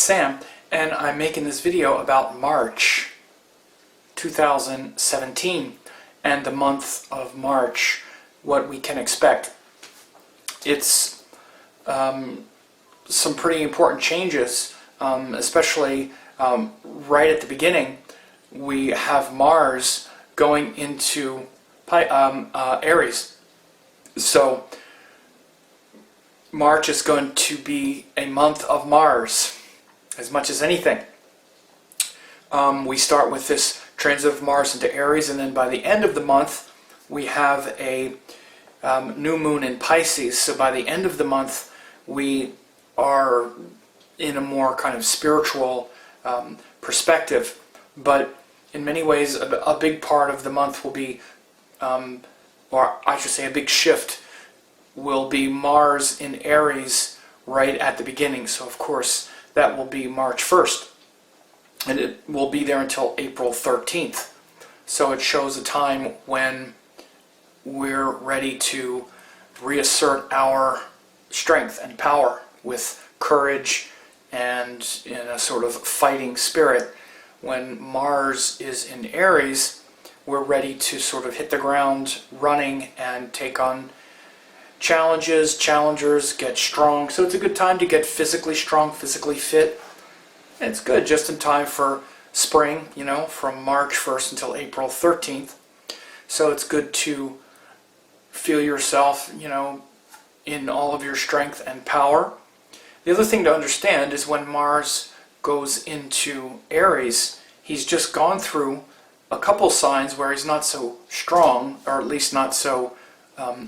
Sam, and I'm making this video about March 2017 and the month of March, what we can expect. It's some pretty important changes, especially right at the beginning. We have Mars going into Aries. So March is going to be a month of Mars, as much as anything. We start with this transit of Mars into Aries, and then by the end of the month, we have a new moon in Pisces. So by the end of the month, we are in a more kind of spiritual perspective. But in many ways, a big part of the month will be, or I should say a big shift, will be Mars in Aries right at the beginning. So of course that will be March 1st, and it will be there until April 13th. So it shows a time when we're ready to reassert our strength and power with courage and in a sort of fighting spirit. When Mars is in Aries, we're ready to sort of hit the ground running and take on challengers, get strong. So it's a good time to get physically strong, physically fit. And it's good just in time for spring, from March 1st until April 13th. So it's good to feel yourself, in all of your strength and power. The other thing to understand is when Mars goes into Aries, he's just gone through a couple signs where he's not so strong, or at least not so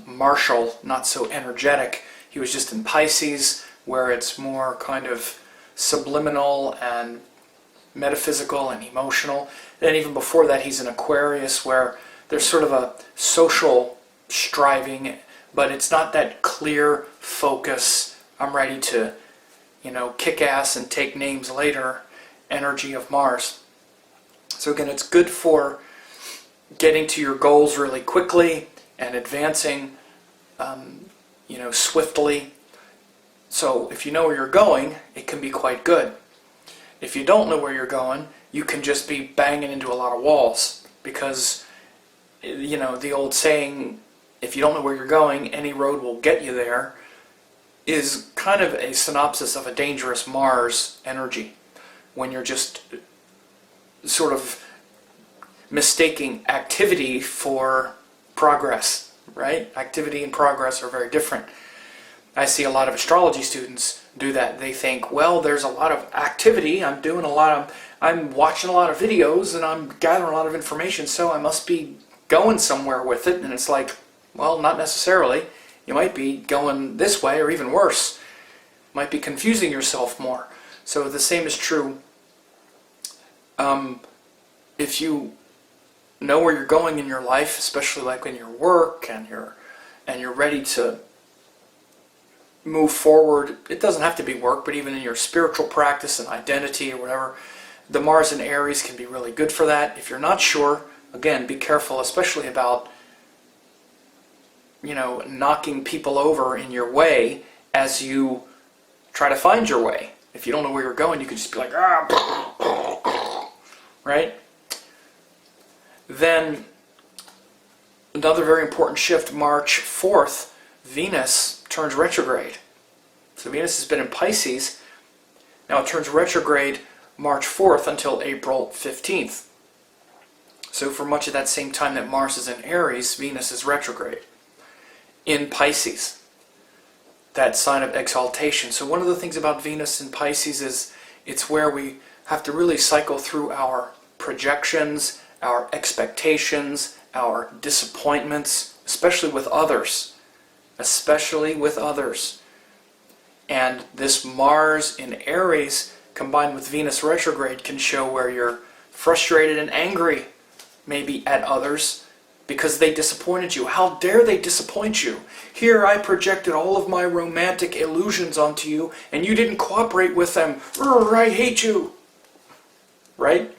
martial, not so energetic. He was just in Pisces, where it's more kind of subliminal and metaphysical and emotional. Then even before that, he's in Aquarius, where there's sort of a social striving, but it's not that clear focus, I'm ready to, kick ass and take names later energy of Mars. So again, it's good for getting to your goals really quickly and advancing, swiftly. So if you know where you're going, it can be quite good. If you don't know where you're going, you can just be banging into a lot of walls, because, the old saying, if you don't know where you're going, any road will get you there, is kind of a synopsis of a dangerous Mars energy, when you're just sort of mistaking activity for progress, right? Activity and progress are very different. I see a lot of astrology students do that. They think, well, there's a lot of activity, I'm watching a lot of videos, and I'm gathering a lot of information, so I must be going somewhere with it. And it's like, well, not necessarily. You might be going this way, or even worse. Might be confusing yourself more. So the same is true if you know where you're going in your life, especially like in your work, and you're ready to move forward. It doesn't have to be work, but even in your spiritual practice and identity or whatever, the Mars in Aries can be really good for that. If you're not sure, again, be careful, especially about knocking people over in your way as you try to find your way. If you don't know where you're going, you could just be like, right? Then another very important shift, March 4th, Venus turns retrograde. So Venus has been in Pisces. Now it turns retrograde March 4th until April 15th. So for much of that same time that Mars is in Aries, Venus is retrograde in Pisces, that sign of exaltation. So one of the things about Venus in Pisces is it's where we have to really cycle through our projections, our expectations, our disappointments, especially with others. And this Mars in Aries combined with Venus retrograde can show where you're frustrated and angry, maybe at others, because they disappointed you. How dare they disappoint you? Here I projected all of my romantic illusions onto you, and you didn't cooperate with them. I hate you. Right?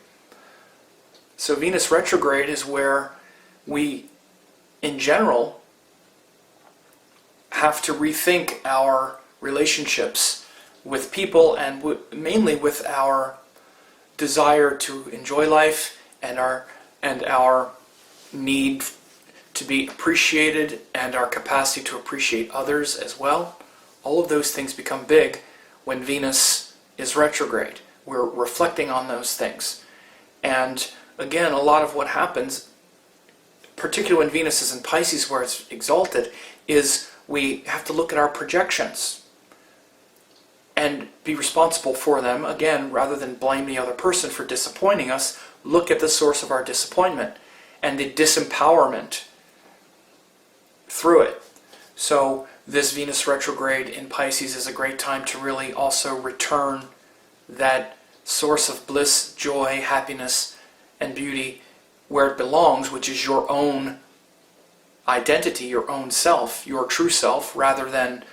So Venus retrograde is where we, in general, have to rethink our relationships, with people and mainly with our desire to enjoy life and our need to be appreciated and our capacity to appreciate others as well. All of those things become big when Venus is retrograde. We're reflecting on those things. And again, a lot of what happens, particularly when Venus is in Pisces where it's exalted, is we have to look at our projections and be responsible for them. Again, rather than blame the other person for disappointing us, look at the source of our disappointment and the disempowerment through it. So this Venus retrograde in Pisces is a great time to really also return that source of bliss, joy, happiness, and beauty where it belongs, which is your own identity, your own self, your true self, rather than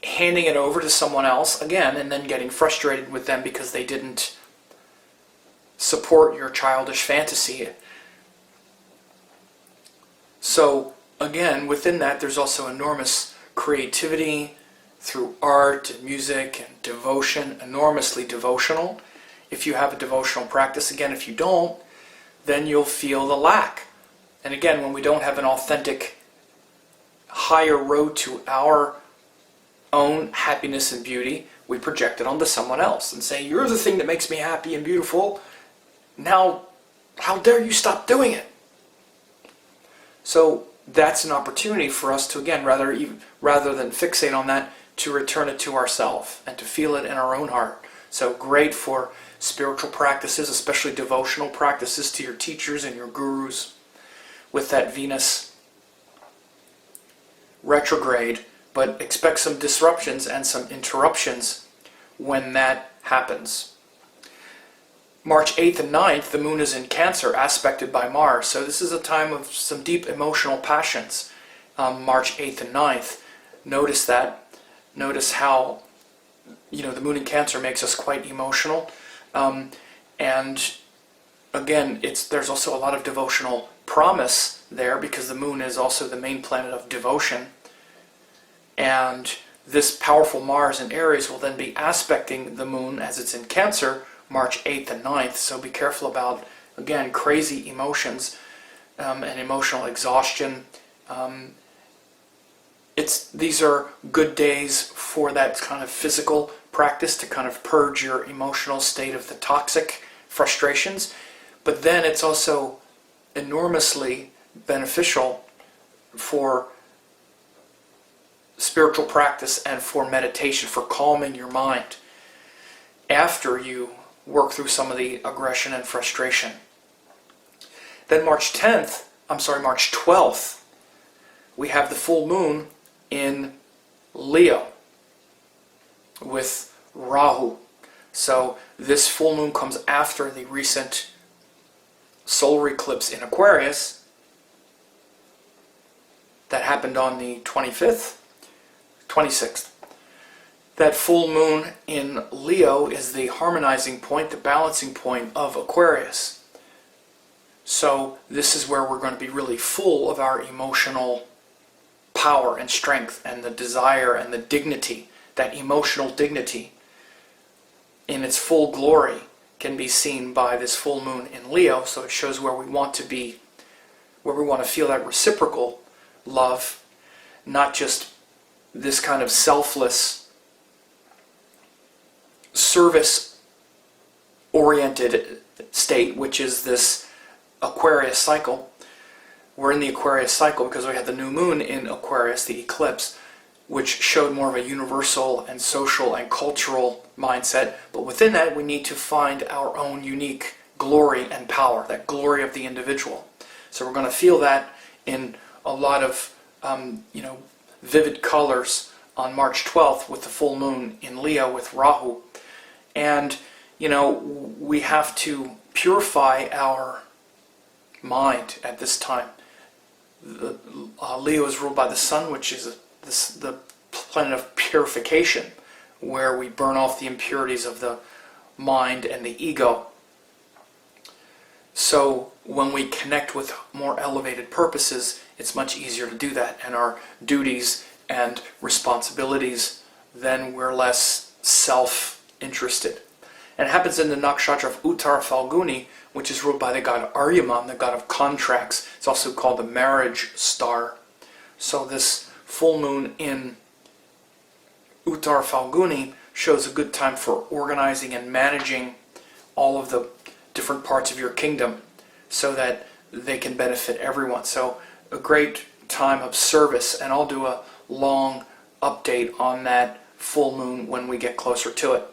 handing it over to someone else again and then getting frustrated with them because they didn't support your childish fantasy. So again, within that there's also enormous creativity through art and music and devotion, enormously devotional. If you have a devotional practice, again, if you don't, then you'll feel the lack. And again, when we don't have an authentic higher road to our own happiness and beauty, we project it onto someone else and say, you're the thing that makes me happy and beautiful. Now, how dare you stop doing it? So that's an opportunity for us to, again, rather than fixate on that, to return it to ourselves and to feel it in our own heart. So great for spiritual practices, especially devotional practices to your teachers and your gurus with that Venus retrograde, but expect some disruptions and some interruptions when that happens. March 8th and 9th, the moon is in Cancer, aspected by Mars. So this is a time of some deep emotional passions. March 8th and 9th. Notice that. Notice how, the moon in Cancer makes us quite emotional. And again, there's also a lot of devotional promise there because the moon is also the main planet of devotion. And this powerful Mars in Aries will then be aspecting the moon as it's in Cancer, March 8th and 9th. So be careful about, again, crazy emotions and emotional exhaustion. These are good days for that kind of physical practice to kind of purge your emotional state of the toxic frustrations. But then it's also enormously beneficial for spiritual practice and for meditation, for calming your mind after you work through some of the aggression and frustration. Then March 12th, we have the full moon in Leo with Rahu. So this full moon comes after the recent solar eclipse in Aquarius that happened on the 26th. That full moon in Leo is the harmonizing point, the balancing point of Aquarius. So this is where we're going to be really full of our emotional power and strength and the desire and the dignity, that emotional dignity in its full glory can be seen by this full moon in Leo. So it shows where we want to be, where we want to feel that reciprocal love, not just this kind of selfless, service-oriented state, which is this Aquarius cycle. We're in the Aquarius cycle because we had the new moon in Aquarius, the eclipse, which showed more of a universal and social and cultural mindset. But within that, we need to find our own unique glory and power, that glory of the individual. So we're going to feel that in a lot of vivid colors on March 12th with the full moon in Leo with Rahu. And, we have to purify our mind at this time. Leo is ruled by the sun, which is the planet of purification, where we burn off the impurities of the mind and the ego. So when we connect with more elevated purposes, it's much easier to do that, and our duties and responsibilities then we're less self-interested. And it happens in the nakshatra of Uttar Falguni, which is ruled by the god Aryaman, the god of contracts. It's also called the marriage star. So this full moon in Uttar Falguni shows a good time for organizing and managing all of the different parts of your kingdom so that they can benefit everyone. So a great time of service, and I'll do a long update on that full moon when we get closer to it.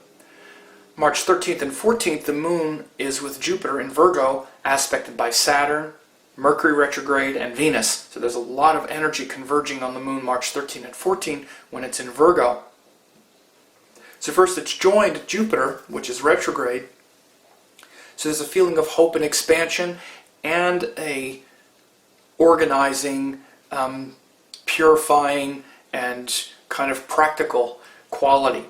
March 13th and 14th, the moon is with Jupiter in Virgo, aspected by Saturn, Mercury retrograde, and Venus. So there's a lot of energy converging on the moon March 13 and 14 when it's in Virgo. So first it's joined Jupiter, which is retrograde. So there's a feeling of hope and expansion and a organizing, purifying, and kind of practical quality.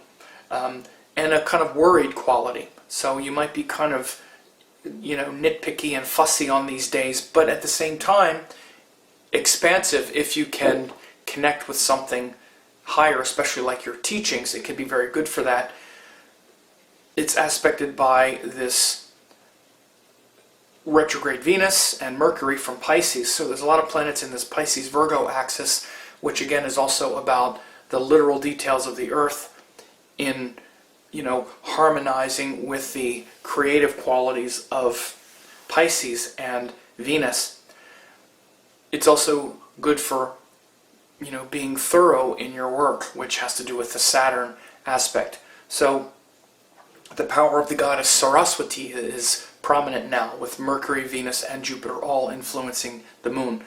And a kind of worried quality. So you might be kind of, nitpicky and fussy on these days, but at the same time, expansive if you can connect with something higher, especially like your teachings. It can be very good for that. It's aspected by this retrograde Venus and Mercury from Pisces. So there's a lot of planets in this Pisces-Virgo axis, which again is also about the literal details of the earth in harmonizing with the creative qualities of Pisces and Venus. It's also good for, being thorough in your work, which has to do with the Saturn aspect. So the power of the goddess Saraswati is prominent now, with Mercury, Venus, and Jupiter all influencing the moon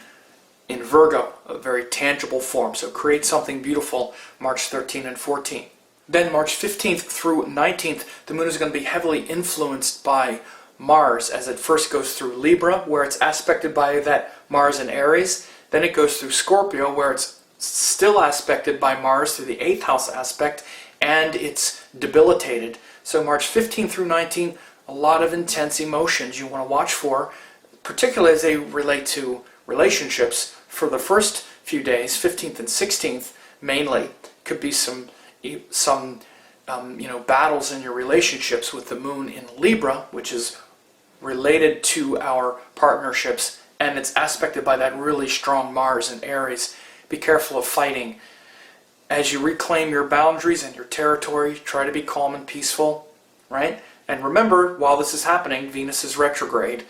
in Virgo, a very tangible form. So create something beautiful March 13 and 14. Then March 15th through 19th, the moon is going to be heavily influenced by Mars as it first goes through Libra, where it's aspected by that Mars in Aries. Then it goes through Scorpio, where it's still aspected by Mars through the 8th house aspect, and it's debilitated. So March 15th through 19th, a lot of intense emotions you want to watch for, particularly as they relate to relationships. For the first few days, 15th and 16th mainly, could be some battles in your relationships with the moon in Libra, which is related to our partnerships, and it's aspected by that really strong Mars in Aries. Be careful of fighting. As you reclaim your boundaries and your territory, try to be calm and peaceful, right? And remember, while this is happening, Venus is retrograde,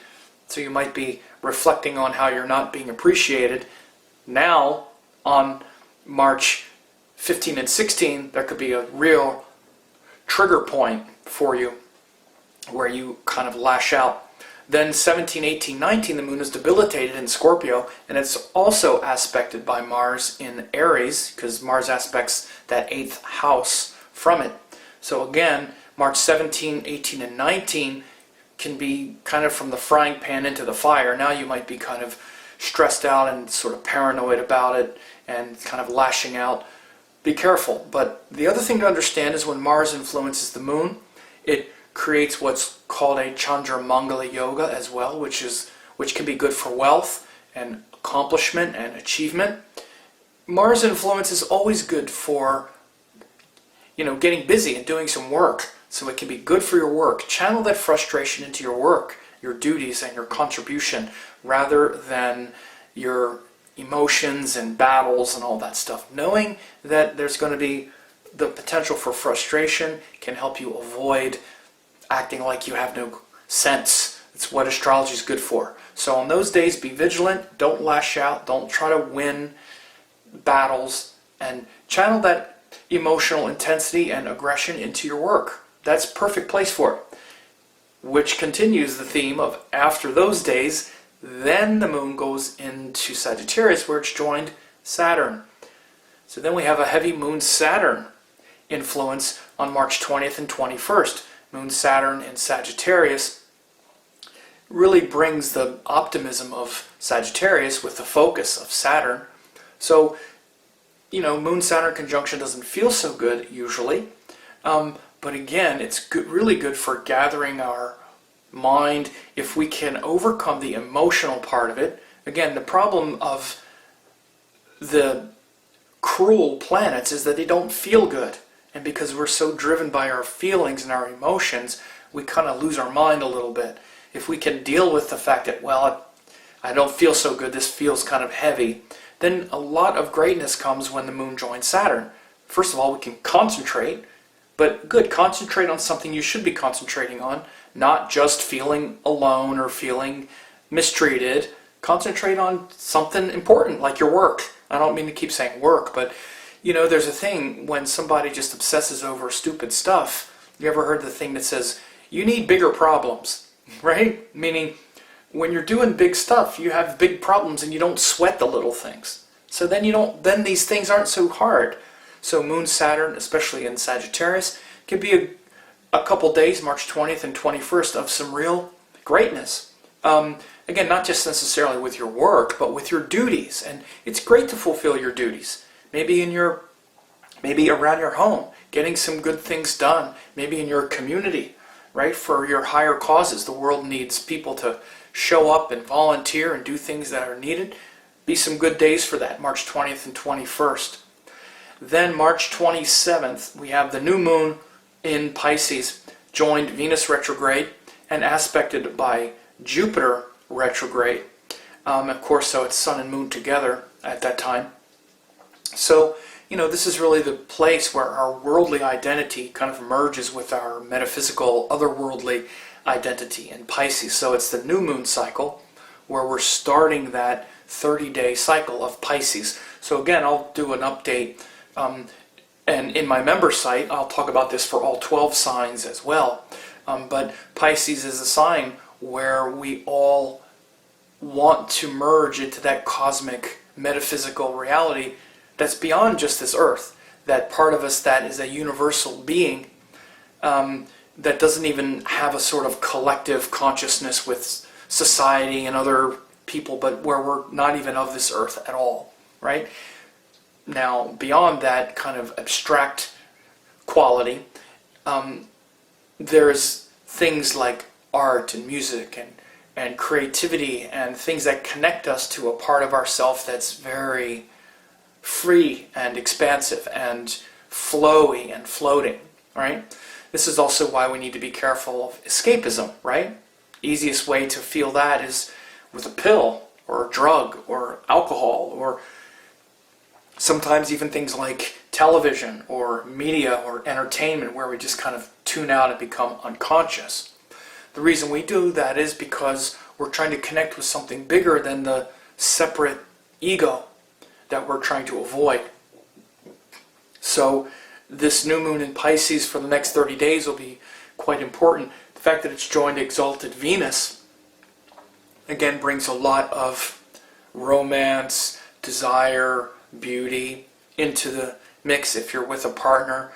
so you might be reflecting on how you're not being appreciated. Now, on March 15 and 16, there could be a real trigger point for you where you kind of lash out. Then 17, 18, 19, the moon is debilitated in Scorpio, and it's also aspected by Mars in Aries, because Mars aspects that 8th house from it. So again, March 17, 18, and 19 can be kind of from the frying pan into the fire. Now you might be kind of stressed out and sort of paranoid about it and kind of lashing out. Be careful. But the other thing to understand is when Mars influences the moon, it creates what's called a Chandra Mangala Yoga as well, which can be good for wealth and accomplishment and achievement. Mars influence is always good for, getting busy and doing some work. So it can be good for your work. Channel that frustration into your work, your duties, and your contribution, rather than your emotions and battles and all that stuff. Knowing that there's going to be the potential for frustration can help you avoid acting like you have no sense. It's what astrology is good for. So on those days, be vigilant, don't lash out, don't try to win battles, and channel that emotional intensity and aggression into your work. That's a perfect place for it. Which continues the theme of after those days, then the moon goes into Sagittarius, where it's joined Saturn. So then we have a heavy moon-Saturn influence on March 20th and 21st. Moon-Saturn in Sagittarius really brings the optimism of Sagittarius with the focus of Saturn. So, Moon-Saturn conjunction doesn't feel so good usually. But again, it's really good for gathering our mind if we can overcome the emotional part of it. Again, the problem of the cruel planets is that they don't feel good. And because we're so driven by our feelings and our emotions, we kind of lose our mind a little bit. If we can deal with the fact that, well, I don't feel so good, this feels kind of heavy, then a lot of greatness comes when the moon joins Saturn. First of all, we can concentrate, but good, concentrate on something you should be concentrating on, not just feeling alone or feeling mistreated. Concentrate on something important, like your work. I don't mean to keep saying work, but you know, there's a thing when somebody just obsesses over stupid stuff. You ever heard the thing that says, you need bigger problems, right? Meaning, when you're doing big stuff, you have big problems and you don't sweat the little things. So then these things aren't so hard. So Moon Saturn, especially in Sagittarius, can be a couple days, March 20th and 21st, of some real greatness. Again, not just necessarily with your work, but with your duties. And it's great to fulfill your duties. Maybe around your home, getting some good things done. Maybe in your community, right? For your higher causes. The world needs people to show up and volunteer and do things that are needed. Be some good days for that, March 20th and 21st. Then March 27th, we have the new moon in Pisces, joined Venus retrograde and aspected by Jupiter retrograde. Of course, so it's sun and moon together at that time. So, you know, this is really the place where our worldly identity kind of merges with our metaphysical, otherworldly identity in Pisces. So it's the new moon cycle where we're starting that 30-day cycle of Pisces. So again, I'll do an update, and in my member site, I'll talk about this for all 12 signs as well. But Pisces is a sign where we all want to merge into that cosmic metaphysical reality that's beyond just this earth. That part of us that is a universal being, that doesn't even have a sort of collective consciousness with society and other people, but where we're not even of this earth at all, right? Now, beyond that kind of abstract quality, there's things like art and music and creativity and things that connect us to a part of ourself that's very free and expansive and flowy and floating, right? This is also why we need to be careful of escapism, right? Easiest way to feel that is with a pill or a drug or alcohol, or sometimes even things like television or media or entertainment, where we just kind of tune out and become unconscious. The reason we do that is because we're trying to connect with something bigger than the separate ego that we're trying to avoid. So this new moon in Pisces for the next 30 days will be quite important. The fact that it's joined exalted Venus, again, brings a lot of romance, desire, beauty into the mix. If you're with a partner,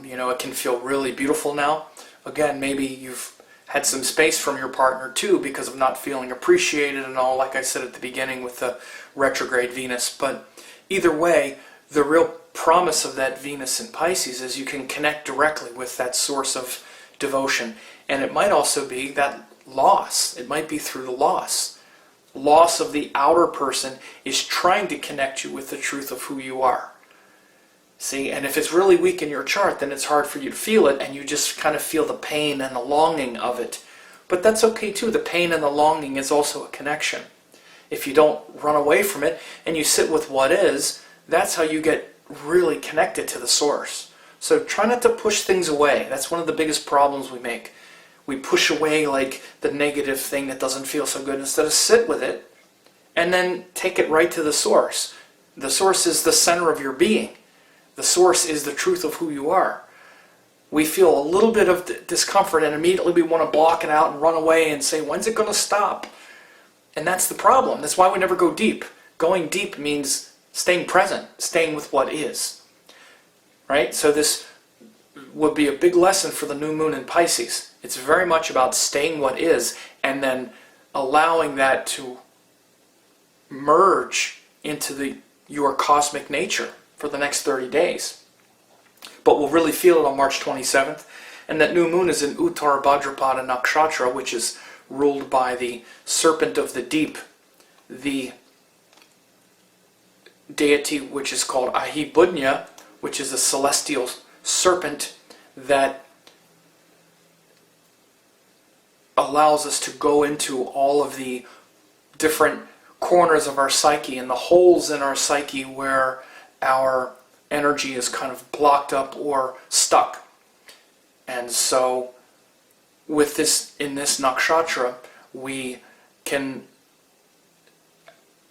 you know, it can feel really beautiful now. Again, maybe you've had some space from your partner too because of not feeling appreciated and all, like I said at the beginning with the retrograde Venus. But either way, the real promise of that Venus in Pisces is you can connect directly with that source of devotion. And it might also be that loss. It might be through the loss. Loss of the outer person is trying to connect you with the truth of who you are. See, and if it's really weak in your chart, then it's hard for you to feel it, and you just kind of feel the pain and the longing of it. But that's okay too. The pain and the longing is also a connection. If you don't run away from it and you sit with what is, that's how you get really connected to the source. So try not to push things away. That's one of the biggest problems we make. We push away like the negative thing that doesn't feel so good instead of sit with it and then take it right to the source. The source is the center of your being. The source is the truth of who you are. We feel a little bit of discomfort and immediately we want to block it out and run away and say, when's it going to stop? And that's the problem. That's why we never go deep. Going deep means staying present, staying with what is. Right? So this would be a big lesson for the new moon in Pisces. It's very much about staying what is and then allowing that to merge into your cosmic nature for the next 30 days. But we'll really feel it on March 27th. And that new moon is in Uttar Bhadrapada Nakshatra, which is ruled by the serpent of the deep, the deity which is called Ahibudnya, which is a celestial serpent that allows us to go into all of the different corners of our psyche and the holes in our psyche where our energy is kind of blocked up or stuck. And so with this, in this nakshatra, we can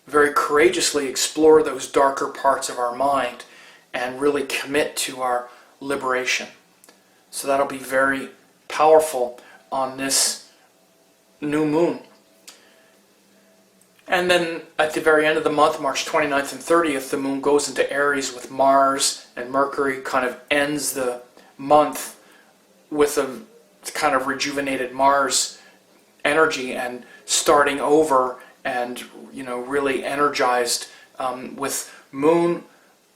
very courageously explore those darker parts of our mind and really commit to our liberation. So that'll be very powerful on this new moon. And then at the very end of the month, March 29th and 30th, the moon goes into Aries with Mars and Mercury, kind of ends the month with a kind of rejuvenated Mars energy and starting over and, you know, really energized with Moon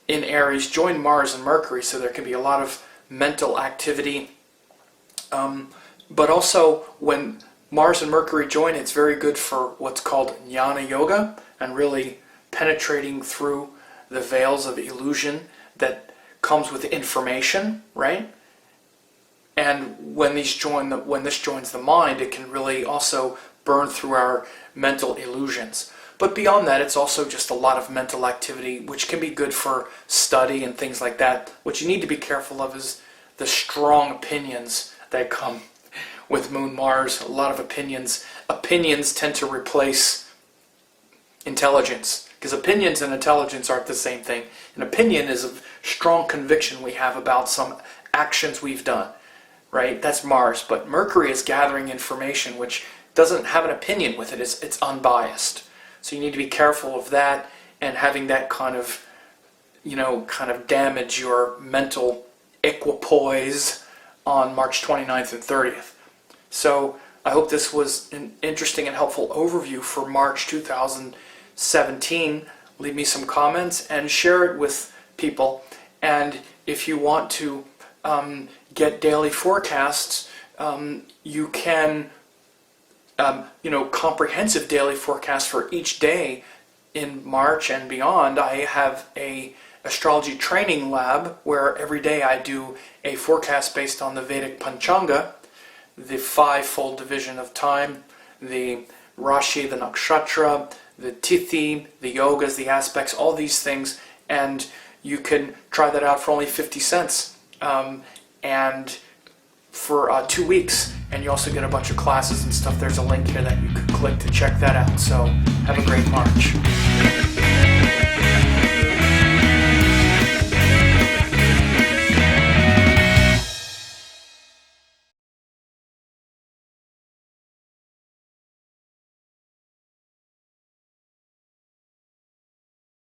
in Aries, join Mars and Mercury, so there can be a lot of mental activity. But also when Mars and Mercury join, it's very good for what's called jnana yoga and really penetrating through the veils of illusion that comes with information, right? And when these when this joins the mind, it can really also burn through our mental illusions. But beyond that, it's also just a lot of mental activity, which can be good for study and things like that. What you need to be careful of is the strong opinions that come with Moon Mars. A lot of opinions tend to replace intelligence, because opinions and intelligence aren't the same thing. An opinion is a strong conviction we have about some actions we've done, right? That's Mars. But Mercury is gathering information which doesn't have an opinion with it. It's unbiased. So you need to be careful of that and having that kind of, you know, kind of damage your mental equipoise on March 29th and 30th. So I hope this was an interesting and helpful overview for March 2017. Leave me some comments and share it with people. And if you want to get daily forecasts, you can, comprehensive daily forecasts for each day in March and beyond. I have a astrology training lab where every day I do a forecast based on the Vedic Panchanga, the five-fold division of time, the Rashi, the Nakshatra, the Tithi, the yogas, the aspects, all these things, and you can try that out for only 50 cents. And for 2 weeks, and you also get a bunch of classes and stuff. There's a link here that you could click to check that out. So have a great March.